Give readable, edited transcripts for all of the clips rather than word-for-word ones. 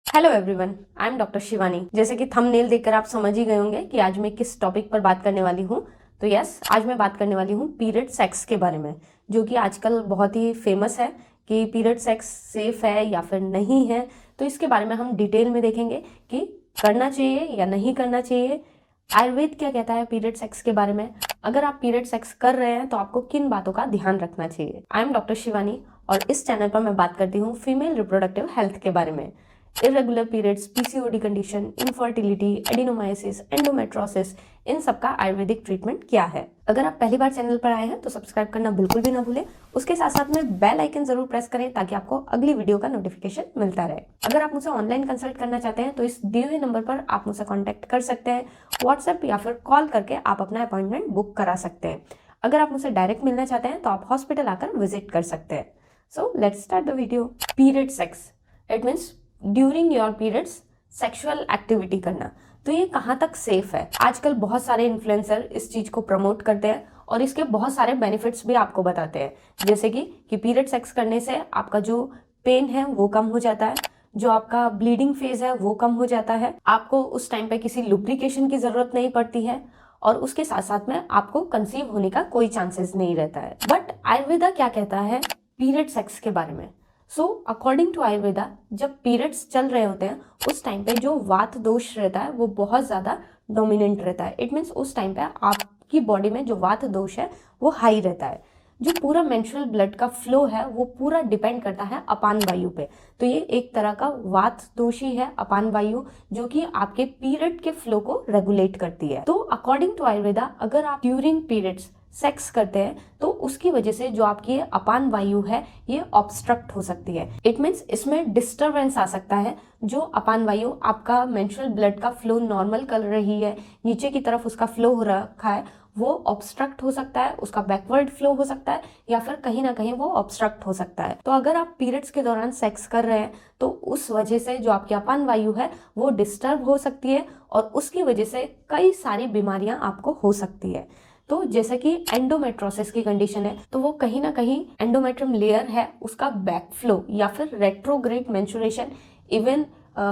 Hello everyone, I am doctor Shivani. जैसे कि thumbnail देखकर आप समझ ही गए होंगे कि आज मैं किस टॉपिक पर बात करने वाली हूँ। तो यस, आज मैं बात करने वाली हूँ पीरियड सेक्स के बारे में, जो कि आजकल बहुत ही फेमस है कि पीरियड सेक्स सेफ है या फिर नहीं है। तो इसके बारे में हम डिटेल में देखेंगे कि करना चाहिए या नहीं करना चाहिए। आयुर्वेद क्या कहता है पीरियड सेक्स के बारे में। अगर आप पीरियड सेक्स कर रहे हैं तो आपको किन बातों का ध्यान रखना चाहिए। आई एम डॉक्टर शिवानी और इस चैनल पर मैं बात करती हूँ फीमेल रिप्रोडक्टिव हेल्थ के बारे में। Irregular periods, PCOD condition, infertility, adenomyosis, endometriosis, इन सब का आयुर्वेदिक ट्रीटमेंट क्या है। अगर आप पहली बार चैनल पर आए हैं तो सब्सक्राइब करना बिल्कुल भी ना भूलें। उसके साथ साथ में बेल आइकन जरूर प्रेस करें ताकि आपको अगली वीडियो का नोटिफिकेशन मिलता रहे। अगर आप मुझसे ऑनलाइन कंसल्ट करना चाहते हैं तो इस दिए हुए नंबर पर आप मुझसे कॉन्टैक्ट कर सकते हैं। व्हाट्सएप या फिर कॉल करके आप अपना अपॉइंटमेंट बुक करा सकते हैं। अगर आप मुझसे डायरेक्ट मिलना चाहते हैं तो आप हॉस्पिटल आकर विजिट कर सकते हैं। So let's start the video. Period sex, it means during your periods sexual activity करना। तो ये कहाँ तक सेफ है। आजकल बहुत सारे इन्फ्लुएंसर इस चीज को प्रमोट करते हैं और इसके बहुत सारे बेनिफिट्स भी आपको बताते हैं, जैसे कि पीरियड सेक्स करने से आपका जो पेन है वो कम हो जाता है, जो आपका ब्लीडिंग फेज है वो कम हो जाता है, आपको उस टाइम पे किसी लुब्रिकेशन की जरूरत नहीं पड़ती है और उसके साथ साथ में आपको कंसीव होने का कोई चांसेस नहीं रहता है। बट आयुर्वेदा क्या कहता है पीरियड सेक्स के बारे में। सो अकॉर्डिंग टू आयुर्वेदा, जब पीरियड्स चल रहे होते हैं उस टाइम पे जो वात दोष रहता है वो बहुत ज़्यादा डोमिनेंट रहता है। इट मीन्स उस टाइम पे आपकी बॉडी में जो वात दोष है वो हाई रहता है। जो पूरा मेंस्ट्रुअल ब्लड का फ्लो है वो पूरा डिपेंड करता है अपान वायु पे। तो ये एक तरह का वात दोषी है अपान वायु, जो कि आपके पीरियड के फ्लो को रेगुलेट करती है। तो अकॉर्डिंग टू आयुर्वेदा, अगर आप ड्यूरिंग पीरियड्स सेक्स करते हैं तो उसकी वजह से जो आपकी ये अपान वायु है ये ऑब्स्ट्रक्ट हो सकती है। इट मीन्स इसमें डिस्टरबेंस आ सकता है। जो अपान वायु आपका मेंस्ट्रुअल ब्लड का फ्लो नॉर्मल कर रही है, नीचे की तरफ उसका फ्लो हो रखा है, वो ऑब्स्ट्रक्ट हो सकता है, उसका बैकवर्ड फ्लो हो सकता है या फिर कहीं ना कहीं वो ऑब्स्ट्रक्ट हो सकता है। तो अगर आप पीरियड्स के दौरान सेक्स कर रहे हैं तो उस वजह से जो आपकी अपान वायु है वो डिस्टर्ब हो सकती है और उसकी वजह से कई सारी बीमारियां आपको हो सकती है। तो जैसे कि एंडोमेट्रोसिस की कंडीशन है तो वो कहीं ना कहीं एंडोमेट्रियम लेयर है उसका बैक फ्लो या फिर रेट्रोग्रेड मेंस्ट्रुएशन। इवन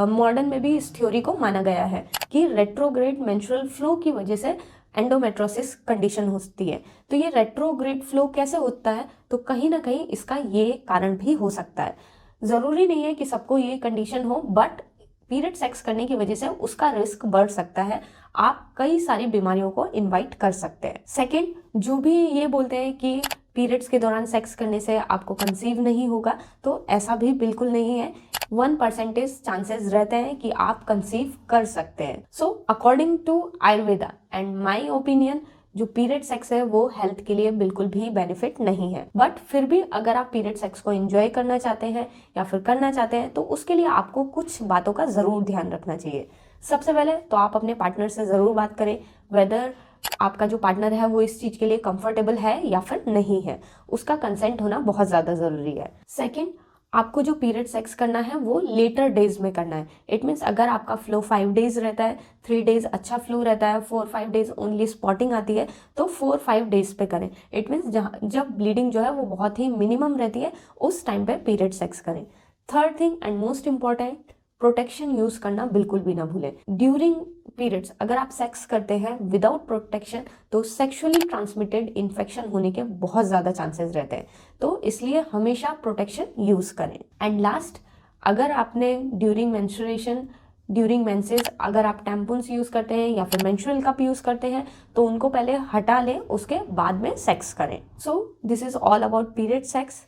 मॉडर्न में भी इस थ्योरी को माना गया है कि रेट्रोग्रेड मेंस्ट्रुअल फ्लो की वजह से एंडोमेट्रोसिस कंडीशन होती है। तो ये रेट्रोग्रेड फ्लो कैसे होता है, तो कहीं ना कहीं इसका ये कारण भी हो सकता है। जरूरी नहीं है कि सबको ये कंडीशन हो, बट पीरियड सेक्स करने की वजह से उसका रिस्क बढ़ सकता है। आप कई सारी बीमारियों को इनवाइट कर सकते हैं। सेकंड, जो भी ये बोलते हैं कि पीरियड्स के दौरान सेक्स करने से आपको कंसीव नहीं होगा, तो ऐसा भी बिल्कुल नहीं है। 1% चांसेस रहते हैं कि आप कंसीव कर सकते हैं। So according to Ayurveda and my opinion, जो पीरियड सेक्स है वो हेल्थ के लिए बिल्कुल भी बेनिफिट नहीं है। बट फिर भी अगर आप पीरियड सेक्स को एंजॉय करना चाहते हैं या फिर करना चाहते हैं तो उसके लिए आपको कुछ बातों का जरूर ध्यान रखना चाहिए। सबसे पहले तो आप अपने पार्टनर से जरूर बात करें वेदर आपका जो पार्टनर है वो इस चीज के लिए कंफर्टेबल है या फिर नहीं है। उसका कंसेंट होना बहुत ज्यादा जरूरी है। सेकेंड, आपको जो पीरियड सेक्स करना है वो लेटर डेज में करना है। इट मीन्स अगर आपका फ्लो 5 डेज रहता है, 3 डेज अच्छा फ्लो रहता है, 4-5 डेज ओनली स्पॉटिंग आती है, तो 4-5 डेज पे करें। इट मीन्स जब ब्लीडिंग जो है वो बहुत ही मिनिमम रहती है उस टाइम पे पीरियड सेक्स करें। Third thing and most important, protection use करना बिल्कुल भी ना भूलें। ड्यूरिंग पीरियड्स अगर आप सेक्स करते हैं विदाउट प्रोटेक्शन तो सेक्सुअली ट्रांसमिटेड इन्फेक्शन होने के बहुत ज़्यादा चांसेस रहते हैं। तो इसलिए हमेशा प्रोटेक्शन यूज करें। एंड लास्ट, अगर आपने ड्यूरिंग मेंस्ट्रुएशन, ड्यूरिंग मेंसेस अगर आप टैम्पून्स यूज करते हैं या फिर मेंस्ट्रुअल कप यूज करते हैं तो उनको पहले हटा लें, उसके बाद में सेक्स करें। So this is all about period sex.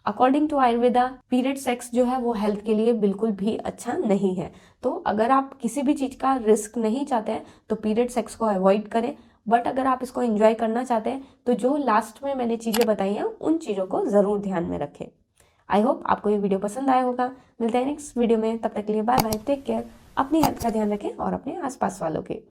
According to Ayurveda, period sex जो है वो हेल्थ के लिए बिल्कुल भी अच्छा नहीं है। तो अगर आप किसी भी चीज़ का रिस्क नहीं चाहते हैं तो पीरियड सेक्स को अवॉइड करें। बट अगर आप इसको एंजॉय करना चाहते हैं तो जो लास्ट में मैंने चीज़ें बताई हैं उन चीज़ों को ज़रूर ध्यान में रखें। आई होप आपको ये वीडियो पसंद आया होगा। मिलते हैं नेक्स्ट वीडियो में, तब तक के लिए बाय बाय, टेक केयर। अपनी हेल्थ का ध्यान रखें और अपने आसपास वालों के।